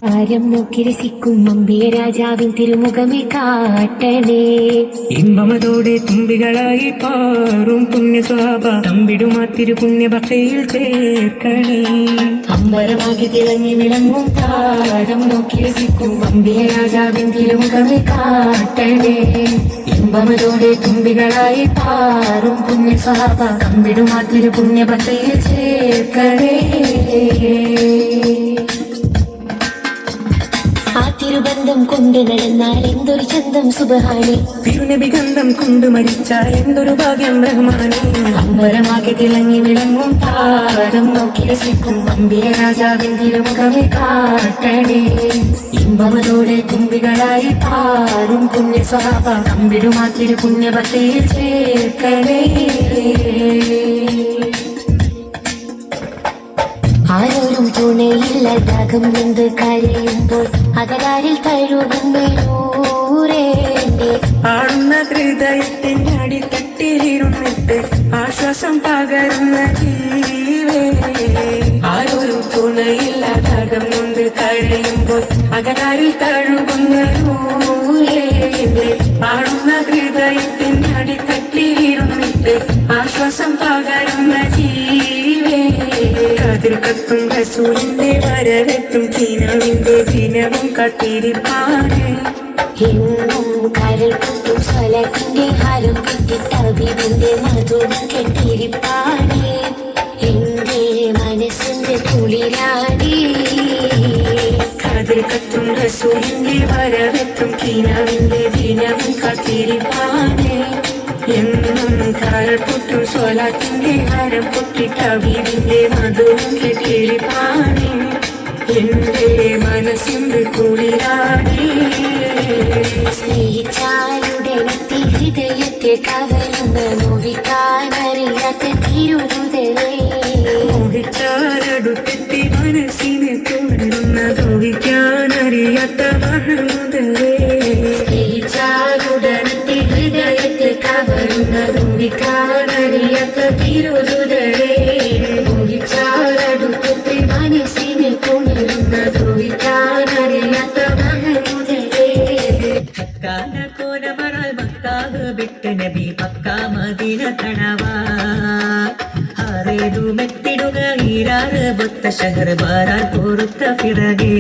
ആരം നോക്കി രസിക്കും അമ്പിയ രാജാവിൻ തിരുമുഖമേ കാട്ടണേ. ഇമ്പമതോടെ തുമ്പികളായി പാറും പുണ്യസ്വാഭ തമ്പിടുമാ തിരുപുണ്യഭക്ഷയിൽ ചേർക്കണേ. അമ്പരമാകി തിളങ്ങി വിളങ്ങും താരം നോക്കി രസിക്കും അമ്പിയ രാജാവിൻ തിരുമുഖമേ കാട്ടണേ. ഇമ്പമതോടെ തുമ്പികളായി പാറും പുണ്യസ്വാഭ തമ്പിടുമാ തിരുപുണ്യഭക്ഷയിൽ ചേർക്കണേ. ആ തിരുബന്ധം കൊണ്ട് നടന്നാൽ എന്തൊരു ചന്തം സുബഹാനെ. തിരുനബി ഗന്ധം കൊണ്ട് മരിച്ചാൽ എന്തൊരു ഭാഗ്യം റഹ്മാനെ. അമ്പരമാകെ തിളങ്ങി വിളങ്ങും താരം നോക്കി രസിക്കും അമ്പിയ രാജാവിൻ തിരുമുഖമേ കാട്ടണേ. ഇമ്പമതോടെ തുമ്പികളായി പാറും പുണ്യസ്വാഭ തമ്പിടുമാ തിരുപുണ്യഭക്തിയിൽ ചേർക്കണേ. ആരോരും തുണയില്ല ദാഹം എന്ത് കരയുമ്പോൾ അകലാരിൽ തഴുകുന്നൂരേ. ആടുന്ന ഹൃദയത്തിന്റെ അടിത്തട്ടിലിരുന്നിട്ട് ആശ്വാസം പകരുന്ന ജീവേ. ആരോരും തുണയില്ല ദാഹം എന്ത് കരയുമ്പോൾ അകലാരിൽ തഴുകുന്നൂരേ. ആടുന്ന ഹൃദയത്തിന്റെ അടിത്തട്ടിലിരുന്നിട്ട് ആശ്വാസം പകരുന്ന ജീവേ. കതിർക്കത്തും റസൂലിന്റെ വരവെത്തും ചീനവിന്റെ ദിനവും കാത്തിരിപ്പാണ്. എന്നും കരൾ കുത്തും സ്വലത്തിന്റെ ഹാരം കിട്ടിട്ട് അബീബിന്റെ മധുരം കെട്ടിരിപ്പാണ്. എന്റെ മനസ്സിന്റെ കുളിരാണി. കതിർക്കത്തും റസൂലിന്റെ വരവെത്തും ചീനവിന്റെ ദിനവും കാത്തിരിപ്പാണ്. എന്നും കരൾപൊട്ടും സ്വലാത്തിന്റെ ഹാരം പൊട്ടിട്ട് അബീബിന്റെ മധുരം കെട്ടിരിപ്പാണ്. എന്റെ മനസ്സിന്റെ കുളിരാണി. സ്നേഹിച്ചാലുടനത്തെ ഹൃദയത്തെ കവരുന്ന നോവിക്കാനറിയാത്ത തിരുഹൃദയേ. മോഹിച്ചാലടുത്തെത്തി മനസ്സിനെ തൊടുന്ന ദ്രോഹിക്കാനറിയാത്ത മഹമുദരേ. സ്നേഹിച്ചാലുടനത്തെ ഹൃദയത്തെ കവരുന്ന നോവിക്കാനറിയാത്ത തിരുഹൃദയേ. മോഹിച്ചാലടുത്തെത്തി മനസ്സിനെ തൊടുന്ന ദ്രോഹിക്കാനറിയാത്ത മഹമുദരേ. ഹക്കാന കോനമറാൽ മക്കാവ് വിട്ട് നബി പക്കാ മദീന തണവാൻ. ആറേതു മെത്തിടുക ഈരാറ് ബൊത്ത ഷഹർ ബാരാൽ പൊറുത്ത പിറകെ.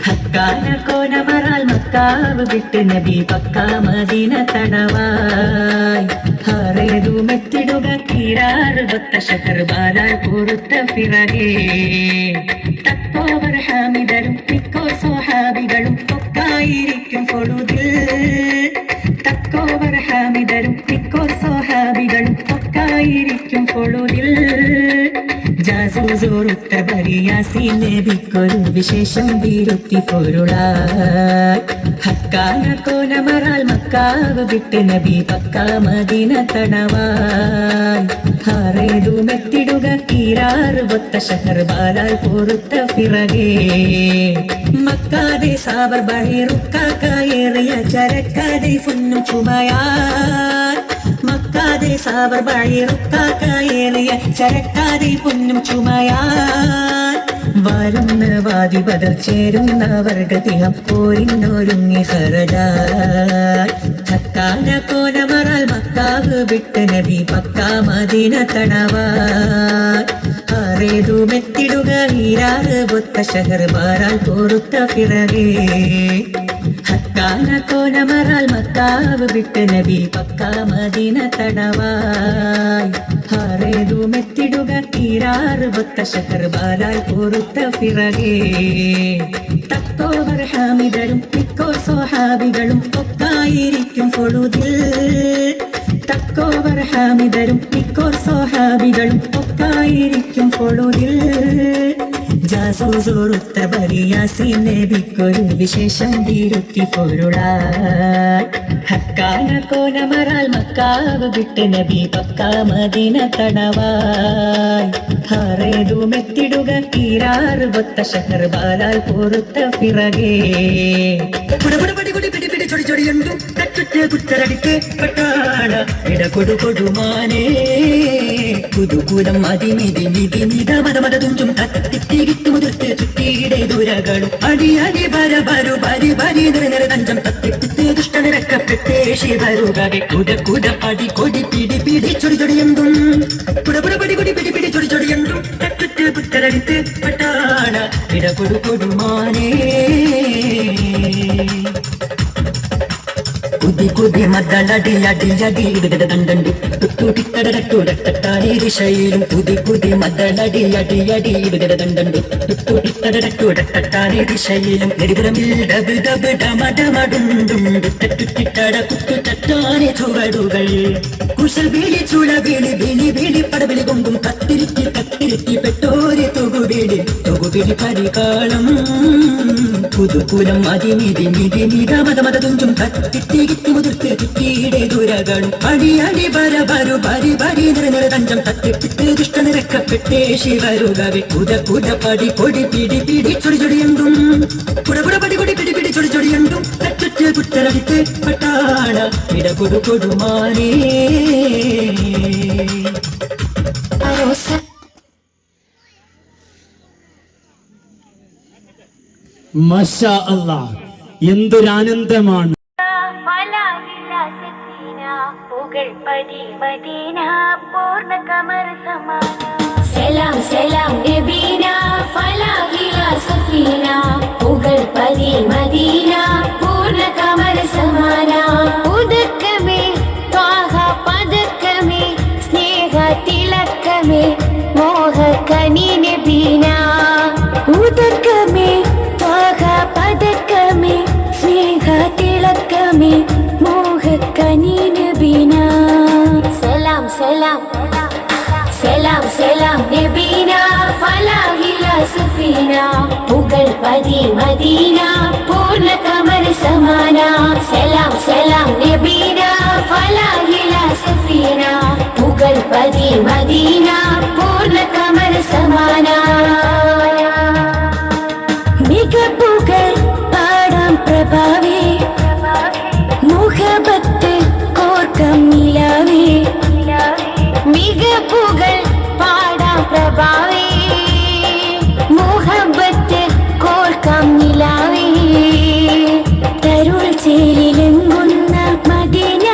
ഹക്കാന കോനമറാൽ മക്കാവ് വിട്ട് നബി പക്കാ മദീന തണവാൻ. ആറേതു മെത്തിടുക ഈരാറ് ബൊത്ത ഷഹർ ബാരാൽ പൊറുത്ത പിറകെ. തക്കോവർ ഹാമിദരും മിക്കോ സ്വഹാബികളും ഒക്കായിരിക്കും പൊഴുതിൽ. തക്കോവർ ഹാമിദരും മിക്കോ സ്വഹാബികളും ഒക്കായിരിക്കും പൊഴുതിൽ. ജാസൂസോറുത്ത ബരിയാസീൻ നബിക്കൊരു വിശേഷം വീരുത്തി പൊരുളായി. ഹക്കാന കോനമറാൽ മക്കാവ് വിട്ട് നബി പക്കാ മദീന തണവാൻ. ആറേതു മെത്തിടുക ഈരാറ് ബൊത്ത ഷഹർ ബാലാൽ പൊറുത്ത പിറകെ. മക്കാതെ സാബർ ബഹിറുക്കായേറിയ ചരക്കാതെ ഫുന്നും ചുമയാൻ. മക്കാതെ സാബർ ബഹിറുക്കായേറിയ ചരക്കാതെ പൊന്നും ചുമയാൻ. വരുന്ന വാദി ബദർ ചേരുന്നവർ ഗതിഹം പോരിന്നൊരുങ്ങി ഹറജാൻ. ഹക്കാന കോനമറാൽ മക്കാവ് വിട്ട് നബി പക്കാ മദീന തണവാൻ. ആറേതു മെത്തിടുക ഈരാറ് ബൊത്ത ഷഹർ ബാരാൽ പൊറുത്ത പിറകെ. ഹക്കാന കോനമറാൽ മക്കാവ് വിട്ട് നബി പക്കാ മദീന തണവാൻ. ആറേതു മെത്തിടുക ഈരാറ് ബൊത്ത ഷഹർ ബാരാൽ പൊറുത്ത പിറകെ. തക്കോവർ ഹാമിദരും മിക്കോ സ്വഹാബികളും ഒക്കായിരിക്കും പൊഴുതിൽ. തക്കോവർ ഹാമിദരും മിക്കോ സ്വഹാബികളും ഒക്കായിരിക്കും പൊഴുതിൽ. ജാസൂസോറുത്ത ബരിയാസീൻ നബിക്കൊരു വിശേഷം വീരുത്തി പൊരുളായി. ഹക്കാന കോനമറാൽ മക്കാവ് വിട്ട് നബി പക്കാ മദീന തണവാൻ. ആറേതു മെത്തിടുക ഈരാറ് ബൊത്ത ഷഹർ ബാലാൽ പൊറുത്ത പിറകെ. കുത്തരടിക്ക് പട്ടാള ഇടകൊടു കൊടുമാനേ. കുതുകൂലം അതിമിതി നിധി നിധ മത മത തുഞ്ചും തട്ടിത്തിരിത്തു മുതിർത്ത് ചുറ്റിയിടേതു ദുരകളും അടി അടി ബര ബരു ബരി ബരി നിറ തഞ്ചം തത്തിപ്പിത്തേ ദുഷ്ടനിരക്കപ്പെട്ടേ ശിവരുകെ കുട കുട പടി കൊടി പിടി പിടി ചൊടി ചൊടിയെന്തും കുട കുട പടി കൊടി പിടി പിടി ചൊടി ചൊടിയെന്തും തട്ടിട്ട് പുത്തരടിത്ത് പട്ടാണ ഇട കൊടു കൊടുമാനേ കുതി കുതി മദ്ദളടി അടി അടി ഇടുകട തണ്ടു തുട്ടുടിത്തടടട്ടുടട്ടാനി ദിശയിലും കുതി കുതി മദ്ദളടി അടി അടി ഇടുകട തണ്ടു തുട്ടുടിത്തടടട്ടുടട്ടാനി ദിശയിലും നെടുപുറമിൽ ഡബ് ഡബ് ഡമഡമടുണ്ടുണ്ട് തട്ടുട്ടിട്ടട കുത്തു തട്ടാനി ചുവടുകൾ കുശൽ വീളി ചുള വീളി വീളി വീളി പടവിളി കൊണ്ടും കത്തിരിത്തി കത്തിരിത്തി പെട്ടോരി തൊകുപിടി പരികാളം പുതുകുലം അതിമിതി മിതി മിത മത മത തുഞ്ചും കത്തിത്തി കിത്തി മുതിർത്ത് കിട്ടിയുടെ ദുരകളും അടി അടി ബര ബരു ബരി ബരി നിറ തഞ്ചം തത്തിപ്പിത്ത് ദുഷ്ടനിരക്കപ്പെട്ടേ ശിവരുകവെ കുട കുട പടി കൊടി പിടി പിടി ചൊടി ചൊടിയെന്തും കുട കുട പടി കൊടി പിടി പിടി ചൊടി ചൊടിയെന്തും തട്ടിട്ട് കുത്തരടിത്ത് പട്ടാണ ഇട കൊടു കൊടുമാനേ മാഷാ അല്ലാഹ്, എന്തൊരാനന്ദമാണ്. സലാം സലാം നബീന ഫലാഹില സഫീന പുകൾ പതി മദീന പൂർണ്ണ കമർ സമാന ഉദക്കമേ ത്വാഹ പദക്കമേ സ്നേഹ തിലക്കമേ മോഹ കനി നബീന ഉദക്കമേ ത്വാഹ പദക്കമേ സ്നേഹ തിലക്കമേ മോഹ കനി നബീന സലാം സലാം സലാം സലാം നബീന ഫലാഹില സഫീന പുകൾ പതി മദീന പൂർണ്ണ കമർ സമാന സലാം സലാം നബീന ഫലാഹില സഫീന പുകൾ പതി മദീന പൂർണ്ണ കമർ സമാന മികപ്പുകൾ പാടാം പ്രഭാവേ മുഹബത്ത് കോർക്കം നിലാവേ മികപ്പുകൾ പാടാം പ്രഭാവേ മുഹബത്ത് കോർക്കാം നിലാവേ തരുൾ ചേലിലെങ്ങുന്ന മദീന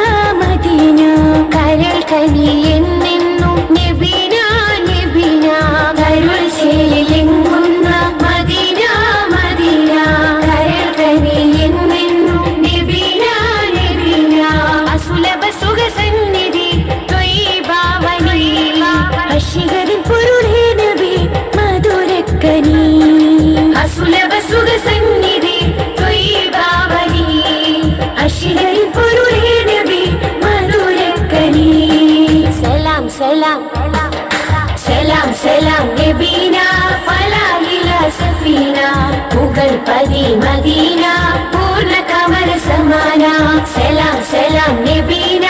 മദീന കരൾ കനിയെന്നെന്നും നബീന നബീന തരുൾ ചേലിലെങ്ങുന്ന മദീന മദീന കരൾ കനിയെന്നെന്നും നബീന നബീന അസുലഭ സുഖ സന്നിധി അശികരിൻ പൊരുളേ നബി മധുരക്കനി അസുലഭ സുഖ സന്നിധി ത്വയ്യിബാവനി അശികരിൻ പൊരുളേ നബി മധുരക്കനി സലാം സലാം സലാം സലാം നബീന ഫലാഹില സഫീന പുകൾ പതി മദീന പൂർണ്ണ കമർ സമാന സലാം സലാം നബീന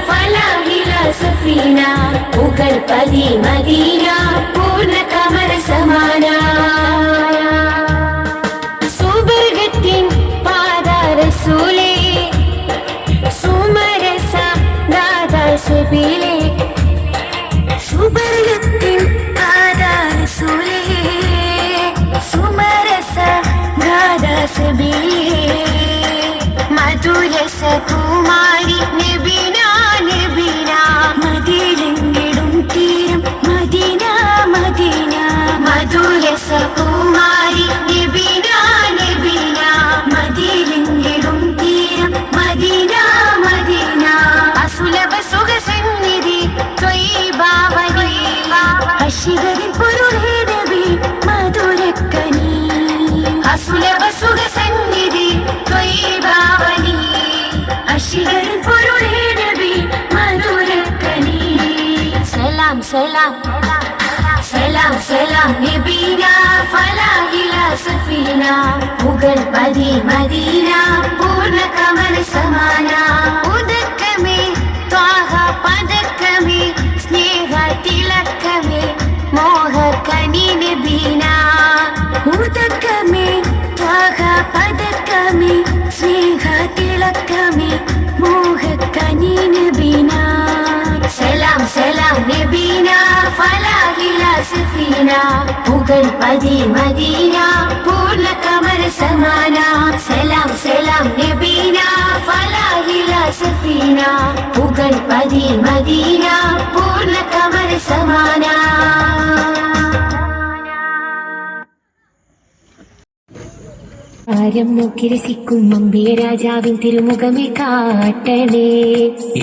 ഫലാഹില സഫീന പുകൾ പതി മദീന പൂർണ്ണ കമർ സമാന സുബർഗത്തിൻ പാദരസൂലേ സുമരസ ദാദാശബിലേ സുബർഗത്തിൻ പാദരസൂലേ സുമരസ ദാദാശബിലേ മധുരസ കുമാരി നബീന നബീന മദീനങ്ങിടും തീരം മദീന മദീന മധുരസ കുമാരി നബീന നബീന മദീനങ്ങിടും തീരം മദീന മദീന അസുലഭ സുഖ സന്നിധി ത്വയ്യിബാവനി അശികരിൻ പൊരുളേ നബി മധുരക്കനി അസുലഭ സുഖ സന്നിധി ത്വയ്യിബാവനി അശികരിൻ പൊരുളേ നബി മധുരക്കനി സലാം സലാം സലാം സലാം നബീന ഫലാഹില സഫീന പുകൾ പതി മദീന പൂർണ്ണ കമർ സമാന ഉദക്കമേ ത്വാഹ പദക്കമേ സ്നേഹ തിലക്കമേ മോഹ കനി നബീന ഉദക്കമേ ത്വാഹ പദക്കമേ സ്നേഹ തിലക്കമേ മോഹ കനി നബീന സലാം സലാം നബീന ഫലാഹില സഫീന പുകൾ പതി മദീന പൂർണ്ണ മദീന പുകൾ പതി മദീന പൂർണ്ണ കമർ സമാന. ആരം നോക്കി രസിക്കും അമ്പിയ രാജാവിൻ തിരുമുഖമേ കാട്ടണേ.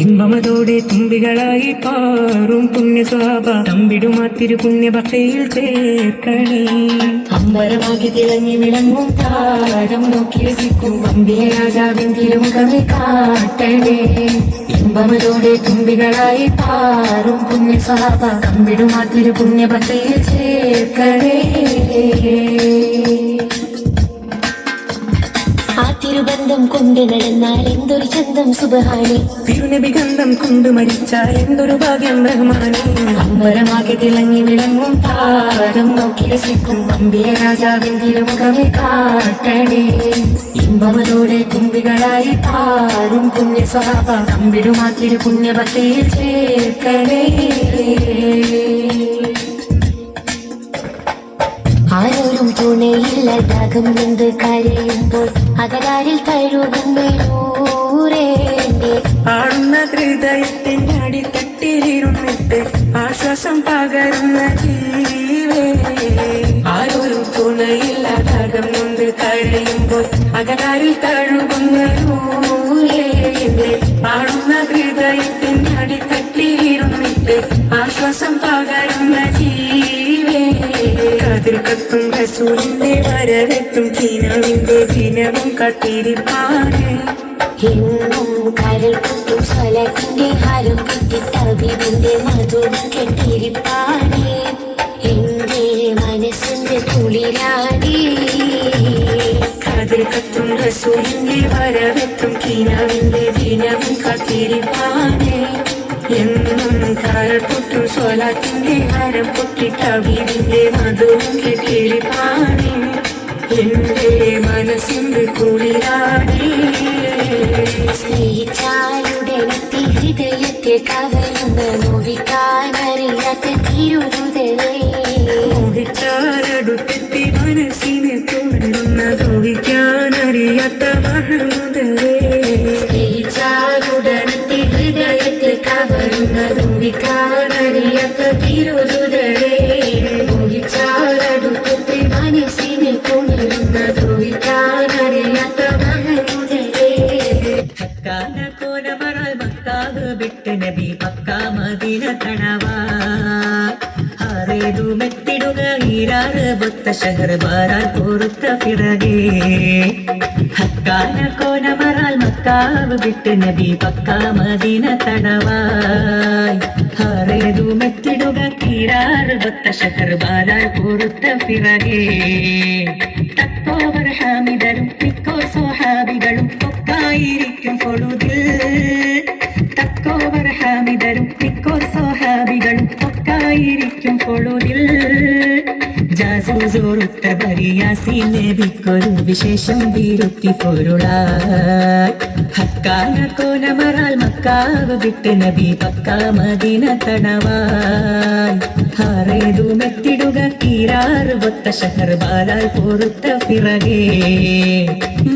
ഇമ്പമതോടെ തുമ്പികളായി പാറും പുണ്യ സ്വഭാവ തമ്പിടുമാ തിരുപുണ്യ ഭക്തിയിൽ ചേർക്കണേ. അമ്പരമാകി തിളങ്ങി വിളങ്ങും താരം നോക്കി രസിക്കും അമ്പിയ രാജാവിൻ തിരുമുഖമേ കാട്ടണേ. ഇമ്പമതോടെ തുമ്പികളായി പാറും പുണ്യ സ്വഭാവ തമ്പിടുമാ തിരുപുണ്യ ഭക്തിയിൽ ചേർക്കണേ. ആ തിരുബന്ധം കൊണ്ട് നടന്നാൽ എന്തൊരു ചന്തം സുബ്ഹാനേ. തിരുനബി ഗന്ധം കൊണ്ട് മരിച്ചാൽ എന്തൊരു ഭാഗ്യം റഹ്മാനേ. അമ്പരമാകെ തിളങ്ങി വിളങ്ങും താരം നോക്കി രസിക്കും അമ്പിയ രാജാവിൻ തിരുമുഖമേ കാട്ടണേ. ഇമ്പമതോടെ തുമ്പികളായി പാറും പുണ്യ സ്വഭാവ തമ്പിടുമാ തിരുപുണ്യ ഭക്തിയിൽ ചേർക്കണേ. ആരോരും തുണയില്ലതാകും എന്ത് കരയുമ്പോൾ അകലാരിൽ തഴുകുന്നൂരേ. ആടുന്ന ഹൃദയത്തിന്റെ അടിത്തട്ടിലിരുന്നിട്ട് ആശ്വാസം പകരുന്ന ജീവേ. ആരോരും തുണയില്ലാതാകും എന്ത് കരയുമ്പോൾ അകലാരിൽ തഴുകുന്ന നൂരേ. ആടുന്ന ഹൃദയത്തിന്റെ അടിത്തട്ടിലിരുന്നിട്ട് ആശ്വാസം പകരുന്ന ജീവേ. കതിർക്കത്തും റസൂലിന്റെ വരവെത്തും കിനാവിന്റെ ദിനവും കാത്തിരിപ്പാണ്. എന്നും കരൾ കുത്തും സ്വലത്തിന്റെ ഹാരം കിട്ടിട്ട് അബീബിന്റെ മധുരം കെട്ടിരിപ്പാണേ. എന്റെ മനസ്സിന്റെ കുളിരാണേ. കതിർക്കത്തും റസൂലിന്റെ വരവെത്തും കിനാവിന്റെ ദിനവും കാത്തിരിപ്പാണ്. എന്നും കരൾ പൊട്ടും സ്വലാത്തിന്റെ ഹരം പൊട്ടിട്ട വീടിന്റെ മധുരം കെട്ടിരിപ്പാണ്. എന്റെ മനസ്സിന്റെ കുളിരാണേ. സ്നേഹിച്ചാലുടനെത്തി ഹൃദയത്തെ കവരുന്ന നോവിക്കാനറിയാത്ത തിരുഹൃദയേ. മോഹിച്ചാലടുത്തെത്തി മനസ്സിനെ തുള്ളുന്ന ദ്രോഹിക്കാനറിയാത്ത മഹമുദരേ. സ്നേഹിച്ചാലുടനെത്തി ഹൃദയത്തെ കവരുന്ന നോവിക്കാനറിയാത്ത തിരുഹൃദയേ. മോഹിച്ചാലടുത്തെത്തി മനസ്സിനെ തുള്ളുന്ന ദ്രോഹിക്കാനറിയാത്ത മഹമുദരേ. ഹക്കാന കോനമറാൽ മക്കാവ് വിട്ട് നബി പക്കാ മദീന തണവാ. ആറേതു മെത്തിടുക ഈരാറ് ബൊത്ത ഷഹർ ബാരാൽ പൊറുത്ത പിറകേ. ഹക്കാന കോനമറാൽ മക്കാവ് വിട്ട് നബി പക്കാ മദീന തണവായ്. ആറേതു മെത്തിടുക ഈരാറ് ബൊത്ത ഷഹർ ബാരാൽ പൊറുത്ത പിറകേ. തക്കോവർ ഹാമിദരും മിക്കോ സ്വഹാബികളും ഒക്കായിരിക്കും പൊഴുതിൽ. തക്കോവർ ഹാമിദരും മിക്കോ സ്വഹാബികളും ഒക്കായിരിക്കും പൊഴുതിൽ. ജാസൂസോറുത്ത ബരിയാസീൻ നബിക്കൊരു വിശേഷം വീരുത്തി പൊരുളായി. ഹക്കാന കോനമറാൽ മക്കാവ് വിട്ട് നബി പക്കാ മദീന തണവായ്. ആറേതു മെത്തിടുക ഈരാറ് ബൊത്ത ഷഹർ ബാലാൽ പൊറുത്ത പിറകേ.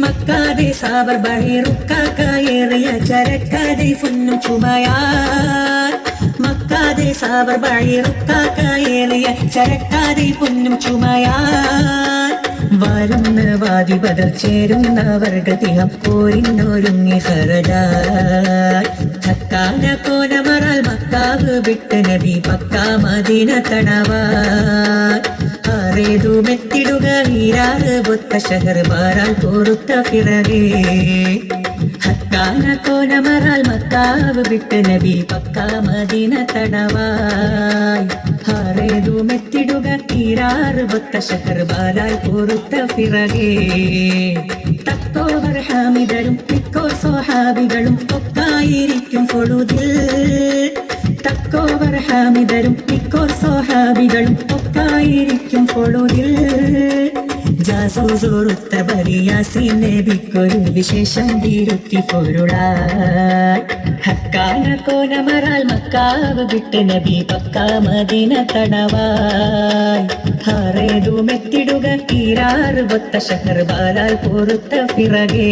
മക്കാതെ സാബർ ബഹിറുക്കായേറിയ ചരക്കാതെ പൊന്നു ചുമയാൽ. മക്കാതെ സാബർ ബഹിറുക്കായേറിയ ചരക്കാതെ പൊന്നും ചുമയാൽ. വരുന്ന വാദി ബദർ ചേരുന്നവർ ഗതിഹം പോരിന്നൊരുങ്ങി ഹറജാൽ. ഹക്കാന കോനമറാൽ മക്കാവ് വിട്ട് നബി പക്കാ മദീന തണവായ്. ആറേതു മെത്തിടുക ഈരാറ് ബൊത്ത ഷഹർ ബാരാൽ പൊറുത്ത പിറകേ. ഹക്കാന കോനമറാൽ മക്കാവ് വിട്ട് നബി പക്കാ മദീന തണവായ്. ആറേതു മെത്തിടുക ഈരാറ് ബൊത്ത ഷഹർ ബാരാൽ പൊറുത്ത പിറകേ. തക്കോവർ ഹാമിദരും മിക്കോ സ്വഹാബികളും ഒക്കായിരിക്കും പൊഴുതിൽ. തക്കോവർ ഹാമിദരും മിക്കോ സ്വഹാബികളും ഒക്കായിരിക്കും പൊഴുതിൽ. ജാസൂസോറുത്ത ബരിയാസീൻ നബിക്കൊരു വിശേഷം വീരുത്തി പൊരുളായി. ഹക്കാന കോനമറാൽ മക്കാവ് വിട്ട് നബി പക്കാ മദീന തണവായ്. ಹಾರೇದು ಮೆತ್ತಿಡುಗ ತೀರಾರು ಬೊತ್ತ ಶಹರ್ ಬಾಲಾಲ್ ಪೋರುತ್ತ ಫಿರಗೆ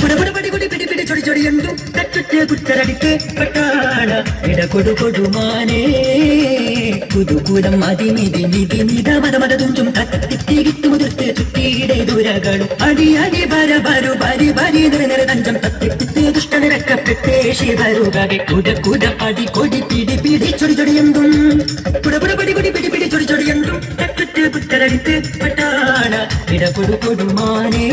ಬುಡಬುಡಿ ಗುಡಿ ಬಿಡಿ ಬಿಡಿ ಚೊಡಿ ಚೊಡಿ ಎಂದು ಕಚ್ಚುತ್ತೆ ಗುಚ್ಚರಡಿಕೆ ಪಟಾಣ ಎಡ ಕೊಡು ಕೊಡು ಮಾನೆ ಕುದು ಕೂದಂ ಮದಿ ಮಿದಿ ಮಿದಿ ಮಿದ ಮದ ಮದ ತುಂಚುಂ ತತ್ತಿಗಿತ್ತು ಮುದುರ್ತೆ ಚುಟ್ಟಿಡೆ ದೂರಗಳು ಅಡಿ ಅಡಿ ಬರ ಬರು ಬಾರಿ ಬಾರಿ ನೆರೆ ನೆರೆ ತಂಜಂ ತತ್ತಿತ್ತೆ ದುಷ್ಟನ ರಕ್ಕಪೆಟ್ಟೆ ಶಿವರುಗಗೆ ಕುದ ಕುದ ಪಡಿ ಕೊಡಿ ಪಿಡಿ ಪಿಡಿ ಚೊಡಿ ಚೊಡಿ ಎಂದು ಬುಡಬುಡಿ ಗುಡಿ ಬಿಡಿ ಬಿಡಿ ಚೊಡಿ ಚೊಡಿ ಎಂದು ಕಚ್ಚುತ್ತೆ ಗುಚ್ಚರಡಿಕೆ ಪಟಾಣ ಎಡ ಕೊಡು ಕೊಡು ಮಾನೆ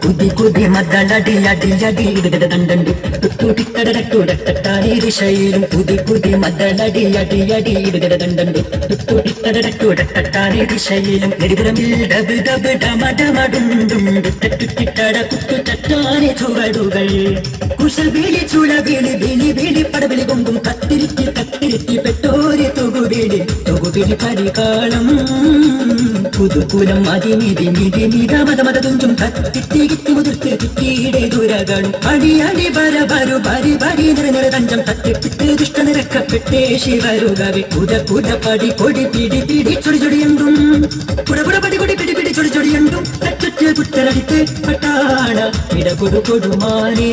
ಕುದಿ ಕುದಿ ಮದ್ದಳಡಿ ಅಡಿ ಅಡಿ ಇಡದ ದಂಡಂಡು ತುತ್ತು ಟಿಕ್ಕಡಟ್ಟು ಡಟ್ಟಾರಿ ರಿಶೈಲು ಕುದಿ ಕುದಿ ಮದ್ದಳಡಿ ಅಡಿ ಅಡಿ ಇಡದ ದಂಡಂಡು ತುತ್ತು ಟಿಕ್ಕಡಟ್ಟು ಡಟ್ಟಾರಿ ರಿಶೈಲು ಎಡಿಬರಮಿಲ್ ಡಬ್ ಡಬ್ ಡಮ ಡಮ ಡುಂಡುಂಡು ತಟ್ಟು ಟಿಟ್ಟಡ ಕುತ್ತು ಚಟ್ಟಾರಿ ಚುವಡುകൾ കുശൽ ബീലി ചൂള ബീലി ബീലി ബീലി പടബിലി കൊമ്പും കത്തിരിത്തി കത്തിരിത്തി പെട്ടോരി തുകുബീലി തുകുബിലി പരികാളം പുതുകുലം മതി മിതി മിതി മിത മത മത തുഞ്ചും കത്തിത്തി കിത്തി മുതിർത്ത് കിട്ടിയിടെ ദൂരകളും അടി അടി ബര ബരു ബരി ബരി നിര നിര തഞ്ചം തത്തിപ്പിട്ട് ദുഷ്ട നിരക്കപ്പെട്ടേ ശിവരുകവെ കുത കുത പടി കൊടി പിടി പിടി ചൊടി ചൊടി എന്തും കുട കുട പടി കൊടി പിടി പിടി ചൊടി ചൊടി എന്തും തച്ചുറ്റ് കുത്തരടിത്ത് പട്ടാണ ഇട കൊടു കൊടുമാനേ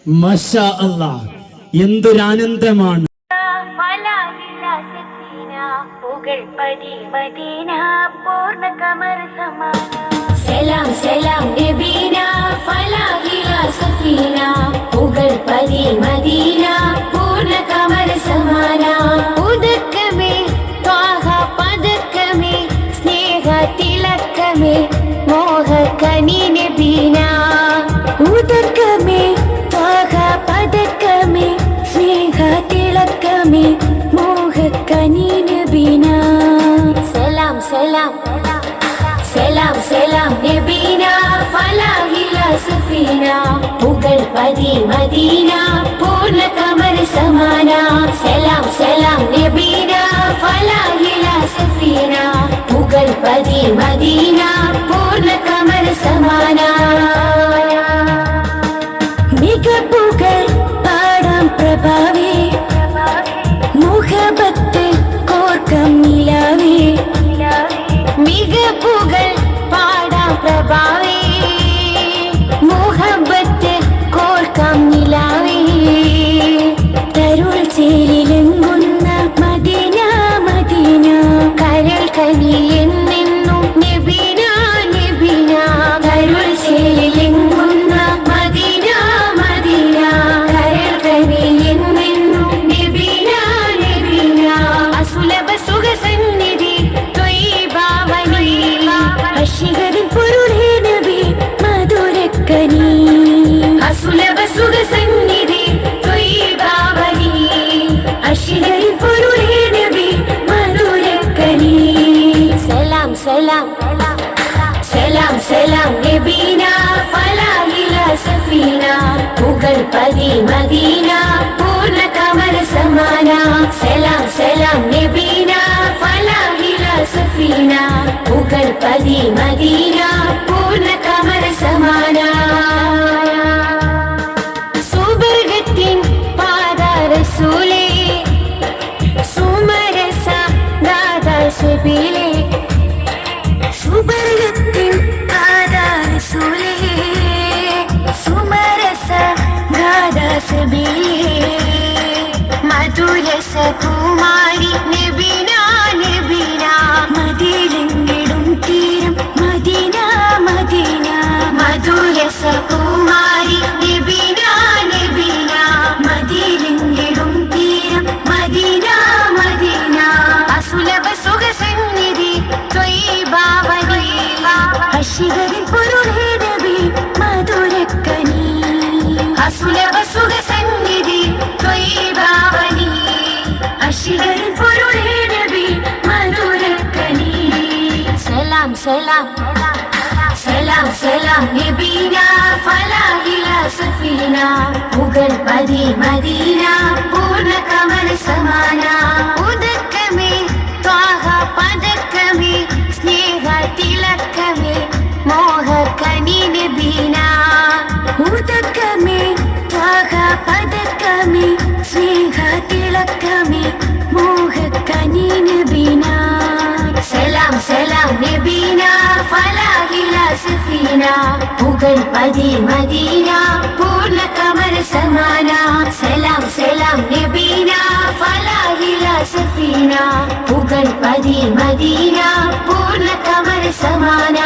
മഷാ അല്ലാ, എന്തൊരാനന്ദമാണ്. സലാം സലാം നബീന ഫലാഹില സഫീന പുകൾ പതി മദീന പൂർണ്ണ കമർ സമാന ഉദക്കമേ ത്വാഹ പദക്കമേ സ്നേഹ തിലക്കമേ മോഹ കനി നബീന ഉദക്കമേ ത്വാഹ പദക്കമേ സ്നേഹ തിലക്കമേ മോഹ കനി നബീന സലാം സലാം സലാം സലാം നബീന ഫലാഹില സഫീന പുകൾ പതി മദീന പൂർണ്ണ കമർ സമാന സലാം സലാം നബീന ഫലാഹില സഫീന പുകൾ പതി മദീന പൂർണ്ണ കമർ സമാന മികപ്പുകൾ പാടാം പ്രഭാവേ മുഹബത്ത് കോർക്കം നിലാവേ മികപ്പുകൾ പാടാം പ്രഭാവേ മുഹബത്ത് കോർക്കാം നിലാവേ തരുൾ ചേരിലെങ്ങുന്ന മദീന മദീന കരൾ കനിയെന്നെന്നും നബീന നബീന തരുൾ ചേരിലെങ്ങുന്ന മദീന മദീന കരൾ കനിയെന്നെന്നും നബീന നബീന അസുലഭ സുഖ സന്നിധി അശികരിൻ പൊരുളേ നബി മധുരക്കനി അസുലഭ സുഖ സന്നിധി ത്വയ്യിബാവനി അശികരിൻ പൊരുളേ നബി മധുരക്കനി സലാം സലാം സലാം സലാം നബീന ഫലാഹില സഫീന പുകൾ പതി മദീന പൂർണ്ണ കമർ സമാന സലാം സലാം നബീന ഫലാഹില സഫീന പുകൾ പതി മദീന പൂർണ്ണ കമർ സമാന സുബർഗത്തിൻ പാദരസൂലേ സുമരസ ദാദാശബിലേ സുബർഗത്തിൻ പാദരസൂലേ സുമരസ ദാദാശബിലേ മധുരസ കുമാരി നബീന നബീന മദീലെങ്ങിടും തീരം മദീന മദീന മധുരസ കുമാരി നബീന നബീന മദീലെങ്ങിടും തീരം മദീന മദീന അസുലഭ സുഖ സന്നിധി ത്വയ്യിബാവനി അശികരിൻ പൊരുളേ നബി മധുരക്കനി അസുലഭ സുഖ സന്നിധി ത്വയ്യിബാവനി അശികരിൻ പൊരുളേ നബി മധുരക്കനി സലാം സലാം സലാം സലാം നബീന ഫലാഹില സഫീന പുകൾ പതി മദീന പൂർണ്ണ കമർ സമാന ഉദക്കമേ ത്വാഹ പദക്കമേ സ്നേഹ തിലക്കമേ മോഹ നബീന ഉദകമേ ത്വാഹ പദകമേ സ്നേഹ തിളക്കമേ മോഹക്കനി നബീന സലാം സലാം നബീന ഫലാഹില സഫീന പുകൾ പതി മദീന പൂർണ്ണ കമർ സമാന സലാം സലാം നബീന ഫലാഹില സഫീന പുകൾ പതി മദീന പൂർണ്ണ കമർ സമാന